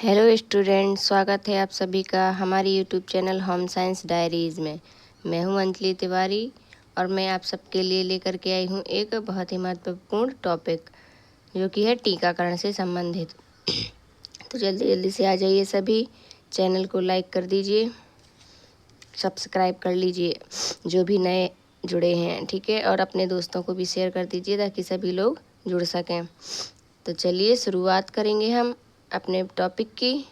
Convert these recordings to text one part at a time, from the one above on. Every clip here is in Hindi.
हेलो स्टूडेंट, स्वागत है आप सभी का हमारी YouTube channel home science diaries में। मैं हूं अंजलि तिवारी और मैं आप सबके लिए लेकर के आई हूं एक बहुत ही महत्वपूर्ण टॉपिक जो कि है टीकाकरण से संबंधित। तो जल्दी जल्दी से आ जाइए सभी, चैनल को लाइक कर दीजिए, सब्सक्राइब कर लीजिए जो भी नए जुड़े हैं, ठीक है, और अपने दोस्तों को भी शेयर कर दीजिए ताकि सभी लोग जुड़ सकें। तो चलिए शुरुआत करेंगे हम अपने टॉपिक की,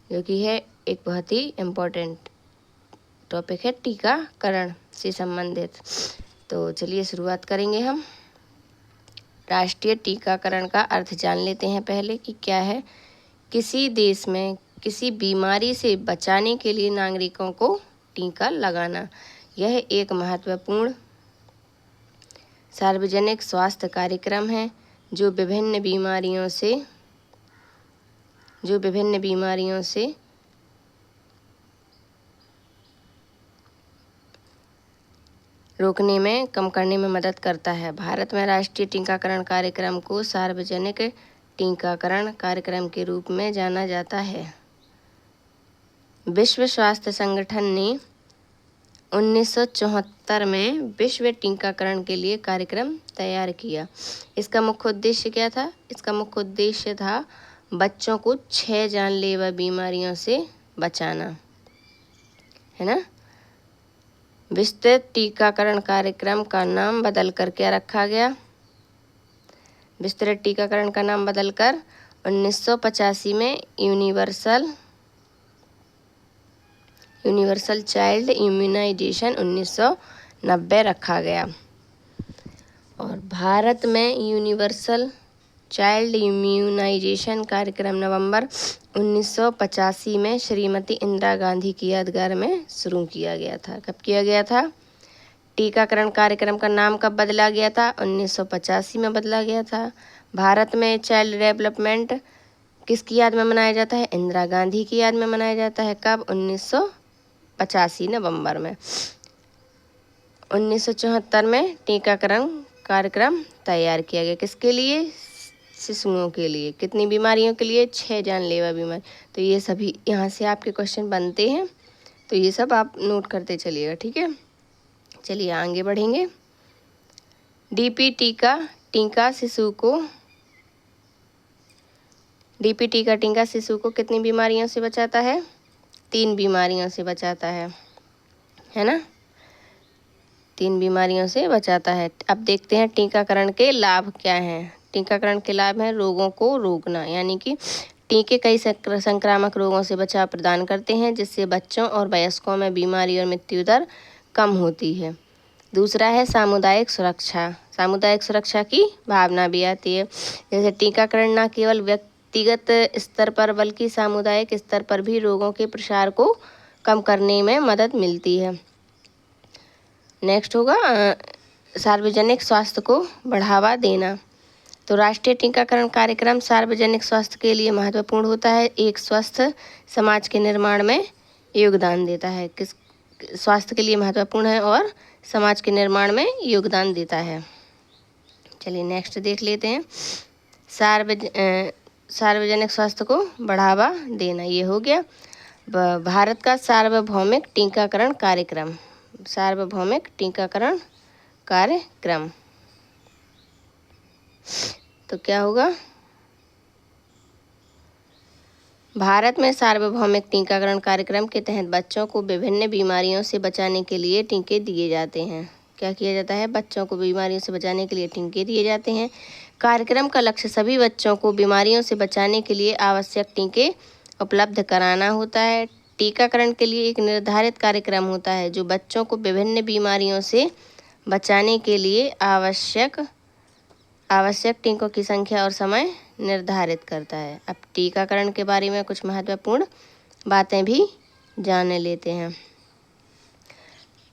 जो कि है एक बहुत ही इम्पोर्टेंट टॉपिक है टीकाकरण से संबंधित। तो चलिए शुरुआत करेंगे हम। राष्ट्रीय टीकाकरण का अर्थ जान लेते हैं पहले कि क्या है। किसी देश में किसी बीमारी से बचाने के लिए नागरिकों को टीका लगाना, यह एक महत्वपूर्ण सार्वजनिक स्वास्थ्य कार्यक्रम है जो विभिन्न बीमारियों से रोकने में, कम करने में मदद करता है। भारत में राष्ट्रीय टीकाकरण कार्यक्रम को सार्वजनिक टीकाकरण कार्यक्रम के रूप में जाना जाता है। विश्व स्वास्थ्य संगठन ने 1974 में विश्व टीकाकरण के लिए कार्यक्रम तैयार किया। इसका मुख्य उद्देश्य क्या था? इसका मुख्य उद्देश्य था बच्चों को 6 जानलेवा बीमारियों से बचाना, है ना। विस्तृत टीकाकरण कार्यक्रम का नाम बदलकर क्या रखा गया? विस्तृत टीकाकरण का नाम बदलकर 1985 में यूनिवर्सल चाइल्ड इम्यूनाइजेशन 1990 रखा गया। और भारत में यूनिवर्सल चाइल्ड इम्यूनाइजेशन कार्यक्रम नवंबर 1985 में श्रीमती इंदिरा गांधी की यादगार में शुरू किया गया था। कब किया गया था? टीकाकरण कार्यक्रम का नाम कब बदला गया था? 1985 में बदला गया था। भारत में चाइल्ड डेवलपमेंट किसकी याद में मनाया जाता है? इंदिरा गांधी की याद में मनाया जाता है। कब? 1985 नवंबर में। 1974 में टीकाकरण कार्यक्रम तैयार किया गया। किसके लिए? शिशुओं के लिए। कितनी बीमारियों के लिए? 6 जानलेवा बीमारी। तो ये सभी यहाँ से आपके क्वेश्चन बनते हैं, तो ये सब आप नोट करते चलिएगा, ठीक है। चलिए आगे बढ़ेंगे। डीपीटी का टीका शिशु को कितनी बीमारियों से बचाता है? 3 बीमारियों से बचाता है ना। 3 बीमारियों से बचाता है। अब देखते हैं टीकाकरण के लाभ क्या हैं। टीकाकरण के लाभ हैं रोगों को रोकना, यानी कि टीके कई संक्रामक रोगों से बचाव प्रदान करते हैं, जिससे बच्चों और वयस्कों में बीमारी और मृत्यु दर कम होती है। दूसरा है सामुदायिक सुरक्षा। सामुदायिक सुरक्षा की भावना भी आती है। जैसे टीकाकरण न केवल व्यक्तिगत स्तर पर बल्कि सामुदायिक स्तर पर भी रोगों के प्रसार को कम करने में मदद मिलती है। नेक्स्ट होगा सार्वजनिक स्वास्थ्य को बढ़ावा देना। तो राष्ट्रीय टीकाकरण कार्यक्रम सार्वजनिक स्वास्थ्य के लिए महत्वपूर्ण होता है। एक स्वस्थ समाज के निर्माण में योगदान देता है। किस स्वास्थ्य के लिए महत्वपूर्ण है और समाज के निर्माण में योगदान देता है। चलिए नेक्स्ट देख लेते हैं। सार्वजनिक स्वास्थ्य को बढ़ावा देना, ये हो गया। भारत का सार्वभौमिक टीकाकरण कार्यक्रम। सार्वभौमिक टीकाकरण कार्यक्रम तो क्या होगा? भारत में सार्वभौमिक टीकाकरण कार्यक्रम के तहत बच्चों को विभिन्न बीमारियों से बचाने के लिए टीके दिए जाते हैं। क्या किया जाता है? बच्चों को बीमारियों से बचाने के लिए टीके दिए जाते हैं। कार्यक्रम का लक्ष्य सभी बच्चों को बीमारियों से बचाने के लिए आवश्यक टीके उपलब्ध कराना होता है। टीकाकरण के लिए एक निर्धारित कार्यक्रम होता है जो बच्चों को विभिन्न बीमारियों से बचाने के लिए आवश्यक टीकों की संख्या और समय निर्धारित करता है। अब टीकाकरण के बारे में कुछ महत्वपूर्ण बातें भी जान लेते हैं।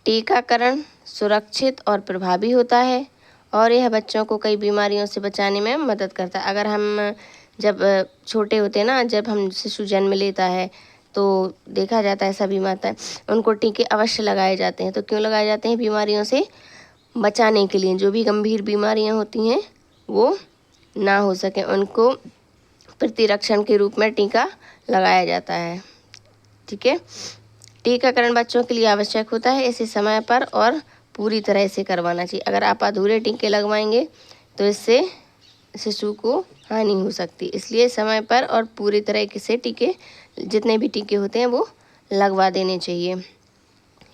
टीकाकरण सुरक्षित और प्रभावी होता है और यह बच्चों को कई बीमारियों से बचाने में मदद करता है। अगर हम जब छोटे होते हैं ना, जब हम शिशु जन्म लेता है तो देखा जाता है सभी माताएं उनको टीके अवश्य लगाए जाते हैं। तो क्यों लगाए जाते हैं? बीमारियों से बचाने के लिए। जो भी गंभीर बीमारियां होती हैं वो ना हो सके, उनको प्रतिरक्षण के रूप में टीका लगाया जाता है। ठीक है, टीकाकरण बच्चों के लिए आवश्यक होता है, इसे समय पर और पूरी तरह से करवाना चाहिए। अगर आप अधूरे टीके लगवाएंगे तो इससे शिशु को हानि हो सकती है, इसलिए समय पर और पूरी तरह से टीके, जितने भी टीके होते हैं वो लगवा देने चाहिए।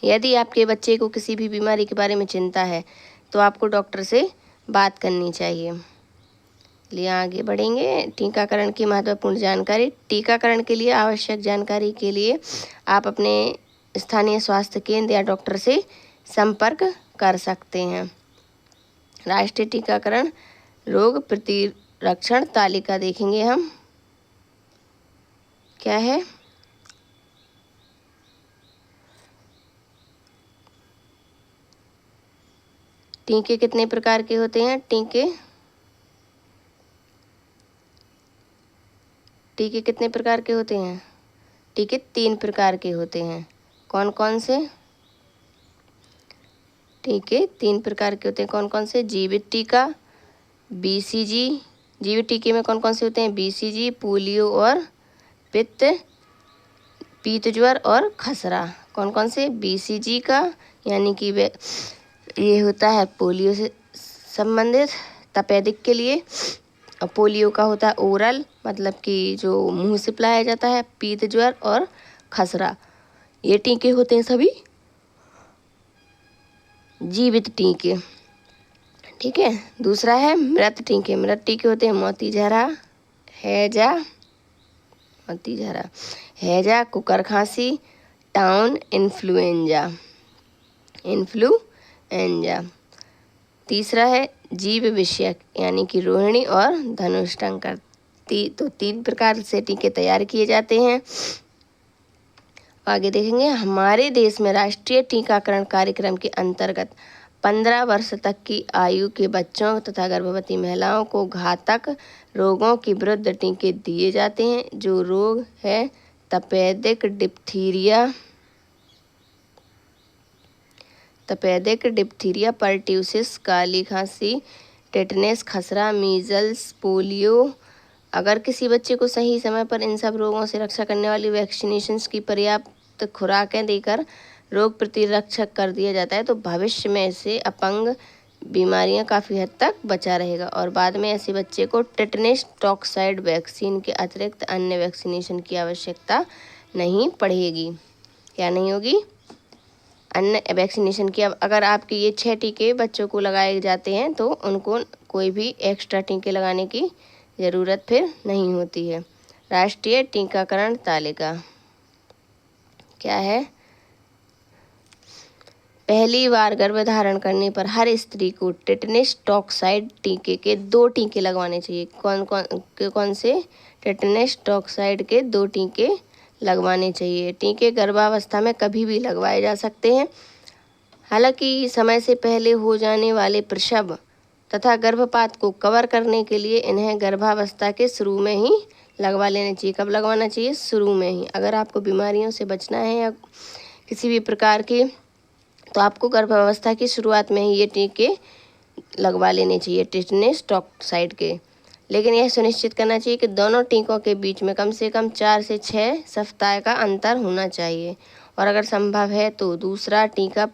यदि आपके बच्चे को किसी भी बीमारी के बारे में चिंता है तो आपको डॉक्टर से बात करनी चाहिए। लिए आगे बढ़ेंगे। टीकाकरण की महत्वपूर्ण जानकारी। टीकाकरण के लिए आवश्यक जानकारी के लिए आप अपने स्थानीय स्वास्थ्य केंद्र या डॉक्टर से संपर्क कर सकते हैं। राष्ट्रीय टीकाकरण रोग प्रतिरक्षण तालिका देखेंगे हम, क्या है। टीके कितने प्रकार के होते हैं? टीके कितने प्रकार के होते हैं? टीके 3 प्रकार के होते हैं। कौन कौन से? टीके 3 प्रकार के होते हैं। कौन कौन से? जीवित टीका, बीसीजी। जीवित टीके में कौन कौन से होते हैं? बीसीजी, पोलियो और पीत ज्वर और खसरा। कौन कौन से? बीसीजी का यानी कि ये होता है पोलियो से संबंधित, तपेदिक के लिए। और पोलियो का होता है ओरल, मतलब कि जो मुंह से पिलाया जाता है। पीत ज्वर और खसरा, ये टीके होते हैं सभी जीवित टीके। ठीक है, दूसरा है मृत टीके। मृत टीके होते हैं मोतीझरा, हैजा, कुकर खांसी, टाउन इन्फ्लुएंजा। तीसरा है जीव विषयक यानी कि रोहिणी और धनुष्टंकर। तो 3 प्रकार से टीके तैयार किए जाते हैं। आगे देखेंगे। हमारे देश में राष्ट्रीय टीकाकरण कार्यक्रम के अंतर्गत 15 वर्ष तक की आयु के बच्चों तथा गर्भवती महिलाओं को घातक रोगों के विरुद्ध टीके दिए जाते हैं। जो रोग है तपेदिक डिप्थीरिया, पर्ट्यूसिस, काली खांसी, टेटनस, खसरा, मीजल्स, पोलियो। अगर किसी बच्चे को सही समय पर इन सब रोगों से रक्षा करने वाली वैक्सीनेशंस की पर्याप्त खुराकें देकर रोग प्रतिरक्षक कर दिया जाता है तो भविष्य में से अपंग बीमारियां काफ़ी हद तक बचा रहेगा और बाद में ऐसे बच्चे को टेटनस टॉक्साइड वैक्सीन के अतिरिक्त अन्य वैक्सीनेशन की आवश्यकता नहीं पड़ेगी। क्या नहीं होगी? अन्य वैक्सीनेशन की। अब अगर आपके ये 6 टीके बच्चों को लगाए जाते हैं तो उनको कोई भी एक्स्ट्रा टीके लगाने की ज़रूरत फिर नहीं होती है। राष्ट्रीय टीकाकरण तालिका क्या है? पहली बार गर्भधारण करने पर हर स्त्री को टेटनस टॉक्साइड टीके के 2 टीके लगवाने चाहिए। कौन से? टेटनस टॉक्साइड के 2 टीके लगवाने चाहिए। टीके गर्भावस्था में कभी भी लगवाए जा सकते हैं। हालांकि समय से पहले हो जाने वाले प्रसव तथा गर्भपात को कवर करने के लिए इन्हें गर्भावस्था के शुरू में ही लगवा लेना चाहिए। कब लगवाना चाहिए? शुरू में ही। अगर आपको बीमारियों से बचना है या किसी भी प्रकार की, तो आपको गर्भावस्था की शुरुआत में ही ये टीके लगवा लेने चाहिए टेटनस टॉक्साइड के। लेकिन यह सुनिश्चित करना चाहिए कि दोनों टीकों के बीच में कम से कम 4 से 6 सप्ताह का अंतर होना चाहिए और अगर संभव है तो दूसरा टीका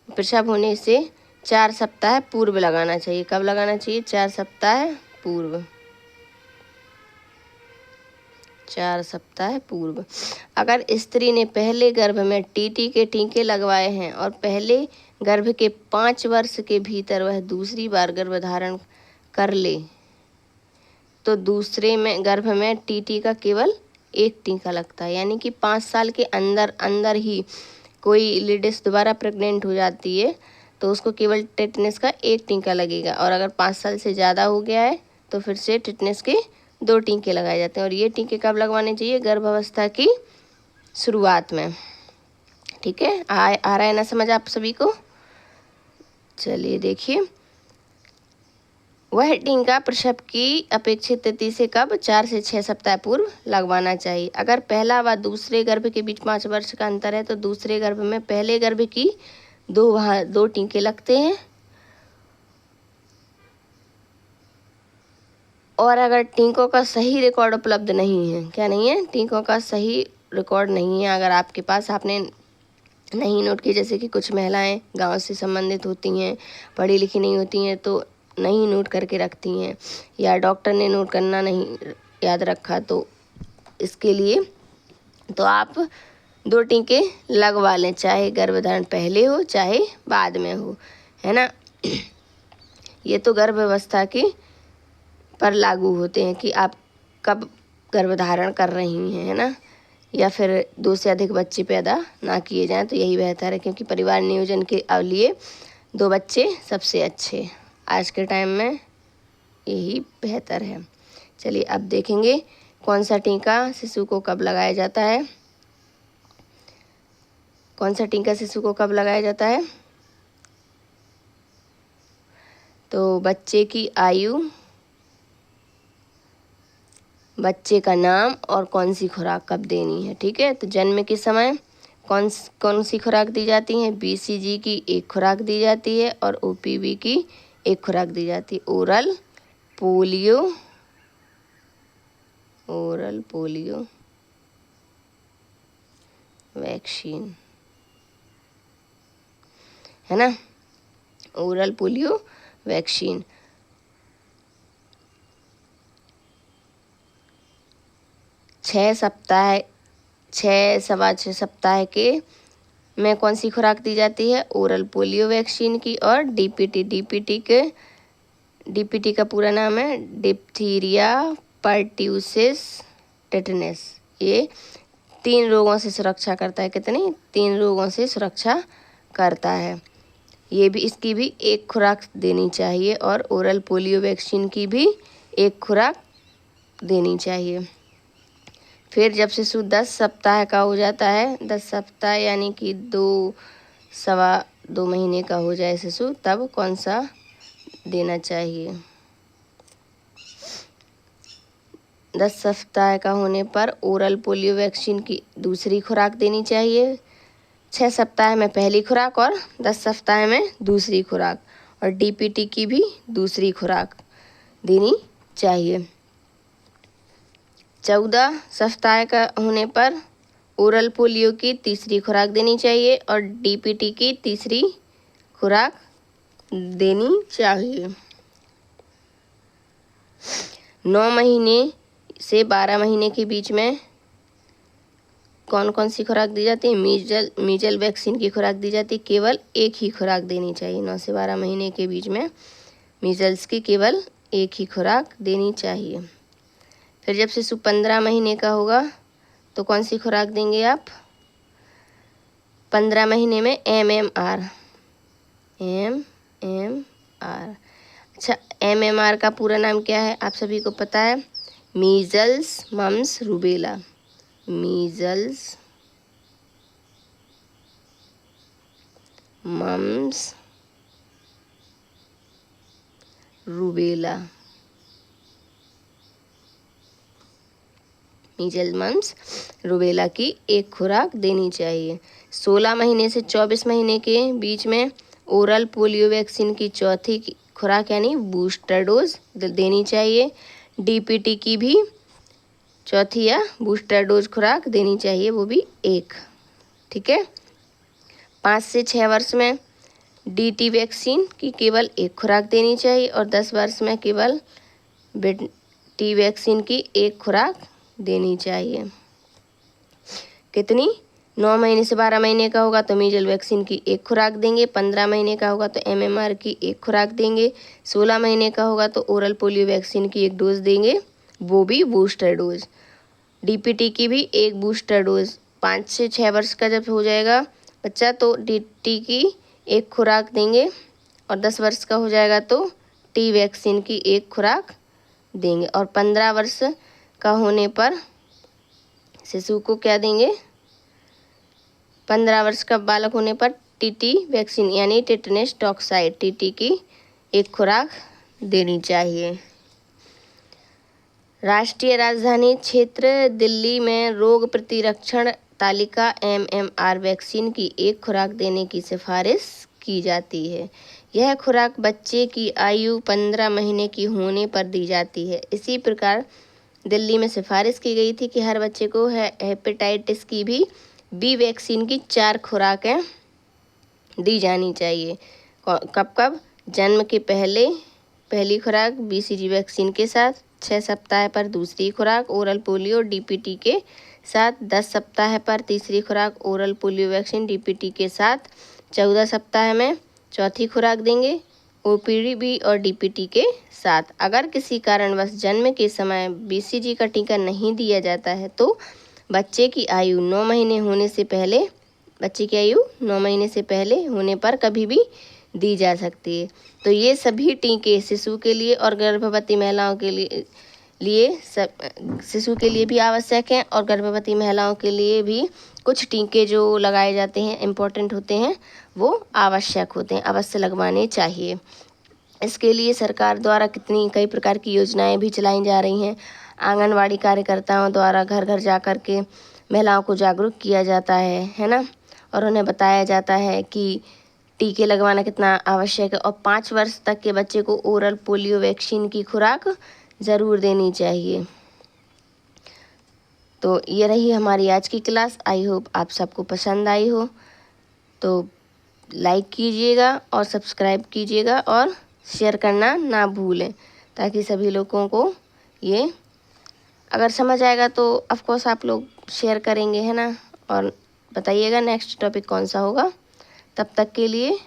प्रसव होने से 4 सप्ताह पूर्व लगाना चाहिए। कब लगाना चाहिए? 4 सप्ताह पूर्व। 4 सप्ताह पूर्व। अगर स्त्री ने पहले गर्भ में टीटी के टीके लगवाए हैं और पहले गर्भ के 5 वर्ष के भीतर वह दूसरी बार गर्भधारण कर ले तो दूसरे में गर्भ में टीटी का केवल 1 टीका लगता है। यानी कि 5 साल के अंदर ही कोई लेडीज दोबारा प्रेग्नेंट हो जाती है तो उसको केवल टेटनस का 1 टीका लगेगा और अगर 5 साल से ज़्यादा हो गया है तो फिर से टेटनस के 2 टीके लगाए जाते हैं। और ये टीके कब लगवाने चाहिए? गर्भावस्था की शुरुआत में। ठीक है, आ रहा है ना समझ आप सभी को? चलिए देखिए, वह टीका प्रसव की अपेक्षित तिथि से कब? 4 से 6 सप्ताह पूर्व लगवाना चाहिए। अगर पहला व दूसरे गर्भ के बीच 5 वर्ष का अंतर है तो दूसरे गर्भ में पहले गर्भ की 2 टीके लगते हैं। और अगर टीकों का सही रिकॉर्ड उपलब्ध नहीं है, क्या नहीं है, टीकों का सही रिकॉर्ड नहीं है अगर आपके पास, आपने नहीं नोट की, जैसे कि कुछ महिलाएं गांव से संबंधित होती हैं, पढ़ी लिखी नहीं होती हैं, तो नहीं नोट करके रखती हैं, या डॉक्टर ने नोट करना नहीं याद रखा, तो इसके लिए तो आप 2 टीके लगवा लें, चाहे गर्भधारण पहले हो चाहे बाद में हो, है ना। ये तो गर्भावस्था के पर लागू होते हैं कि आप कब गर्भधारण कर रही हैं, है ना, या फिर 2 से अधिक बच्चे पैदा ना किए जाएं, तो यही बेहतर है, क्योंकि परिवार नियोजन के लिए 2 बच्चे सबसे अच्छे, आज के टाइम में यही बेहतर है। चलिए अब देखेंगे कौन सा टीका शिशु को कब लगाया जाता है। कौन सा टीका शिशु को कब लगाया जाता है? तो बच्चे की आयु, बच्चे का नाम और कौन सी खुराक कब देनी है, ठीक है। तो जन्म के समय कौन सी खुराक दी जाती है? BCG की 1 खुराक दी जाती है और OPV की 1 खुराक दी जाती है। ओरल पोलियो वैक्सीन, है ना, ओरल पोलियो वैक्सीन। 6 सप्ताह, 6 सवा 6 सप्ताह के में कौन सी खुराक दी जाती है? ओरल पोलियो वैक्सीन की और DPT का पूरा नाम है डिप्थीरिया पर्ट्यूसिस टेटनस। ये 3 रोगों से सुरक्षा करता है। कितनी? 3 रोगों से सुरक्षा करता है। ये भी, इसकी भी 1 खुराक देनी चाहिए और ओरल पोलियो वैक्सीन की भी 1 खुराक देनी चाहिए। फिर जब शिशु 10 सप्ताह का हो जाता है, 10 सप्ताह यानी कि 2 सवा 2 महीने का हो जाए शिशु, तब कौन सा देना चाहिए? 10 सप्ताह का होने पर ओरल पोलियो वैक्सीन की दूसरी खुराक देनी चाहिए। 6 सप्ताह में पहली खुराक और 10 सप्ताह में दूसरी खुराक, और DPT की भी दूसरी खुराक देनी चाहिए। 14 सप्ताह का होने पर ओरल पोलियो की तीसरी खुराक देनी चाहिए और DPT की तीसरी खुराक देनी चाहिए। 9 महीने से 12 महीने के बीच में कौन कौन सी खुराक दी जाती है? मीजल वैक्सीन की खुराक दी जाती है। केवल 1 ही खुराक देनी चाहिए। 9 से 12 महीने के बीच में मीजल्स की केवल 1 ही खुराक देनी चाहिए। फिर जब शिशु 15 महीने का होगा तो कौन सी खुराक देंगे आप? 15 महीने में MMR। अच्छा, MMR का पूरा नाम क्या है? आप सभी को पता है, measles mumps rubella. Measles mumps rubella. Measle mumps rubella की 1 खुराक देनी चाहिए। 16 महीने से 24 महीने के बीच में ओरल पोलियो वैक्सीन की चौथी खुराक यानी बूस्टर डोज देनी चाहिए। DPT की भी चौथी या बूस्टर डोज खुराक देनी चाहिए, वो भी 1, ठीक है। 5 से 6 वर्ष में DT वैक्सीन की केवल 1 खुराक देनी चाहिए और 10 वर्ष में केवल BT वैक्सीन की 1 खुराक देनी चाहिए। कितनी? 9 महीने से 12 महीने का होगा तो मीजल वैक्सीन की 1 खुराक देंगे। 15 महीने का होगा तो MMR की 1 खुराक देंगे। 16 महीने का होगा तो ओरल पोलियो वैक्सीन की 1 डोज देंगे, वो भी बूस्टर डोज। DPT की भी 1 बूस्टर डोज। 5 से 6 वर्ष का जब हो जाएगा बच्चा तो DT की 1 खुराक देंगे और 10 वर्ष का हो जाएगा तो T वैक्सीन की 1 खुराक देंगे। और 15 वर्ष का होने पर शिशु को क्या देंगे? 15 वर्ष का बालक होने पर TT वैक्सीन यानी टेटनस टॉक्साइड TT की 1 खुराक देनी चाहिए। राष्ट्रीय राजधानी क्षेत्र दिल्ली में रोग प्रतिरक्षण तालिका MMR वैक्सीन की 1 खुराक देने की सिफारिश की जाती है। यह खुराक बच्चे की आयु 15 महीने की होने पर दी जाती है। इसी प्रकार दिल्ली में सिफारिश की गई थी कि हर बच्चे को हेपेटाइटिस की भी बी वैक्सीन की 4 खुराकें दी जानी चाहिए। कब कब? जन्म के पहले पहली खुराक BCG वैक्सीन के साथ, 6 सप्ताह पर दूसरी खुराक ओरल पोलियो DPT के साथ, 10 सप्ताह पर तीसरी खुराक ओरल पोलियो वैक्सीन DPT के साथ, 14 सप्ताह में चौथी खुराक देंगे OPV और DPT के साथ। अगर किसी कारणवश जन्म के समय BCG का टीका नहीं दिया जाता है तो बच्चे की आयु 9 महीने होने से पहले होने पर कभी भी दी जा सकती है। तो ये सभी टीके शिशु के लिए और गर्भवती महिलाओं के शिशु के लिए भी आवश्यक हैं, और गर्भवती महिलाओं के लिए भी कुछ टीके जो लगाए जाते हैं इम्पोर्टेंट होते हैं, वो आवश्यक होते हैं, अवश्य लगवाने चाहिए। इसके लिए सरकार द्वारा कई प्रकार की योजनाएं भी चलाई जा रही हैं। आंगनवाड़ी कार्यकर्ताओं द्वारा घर घर जा कर के महिलाओं को जागरूक किया जाता है ना, और उन्हें बताया जाता है कि टीके लगवाना कितना आवश्यक है, और 5 वर्ष तक के बच्चे को ओरल पोलियो वैक्सीन की खुराक ज़रूर देनी चाहिए। तो ये रही हमारी आज की क्लास। आई होप आप सबको पसंद आई हो। तो लाइक कीजिएगा और सब्सक्राइब कीजिएगा और शेयर करना ना भूलें, ताकि सभी लोगों को ये अगर समझ आएगा तो ऑफ कोर्स आप लोग शेयर करेंगे, है ना। और बताइएगा नेक्स्ट टॉपिक कौन सा होगा। तब तक के लिए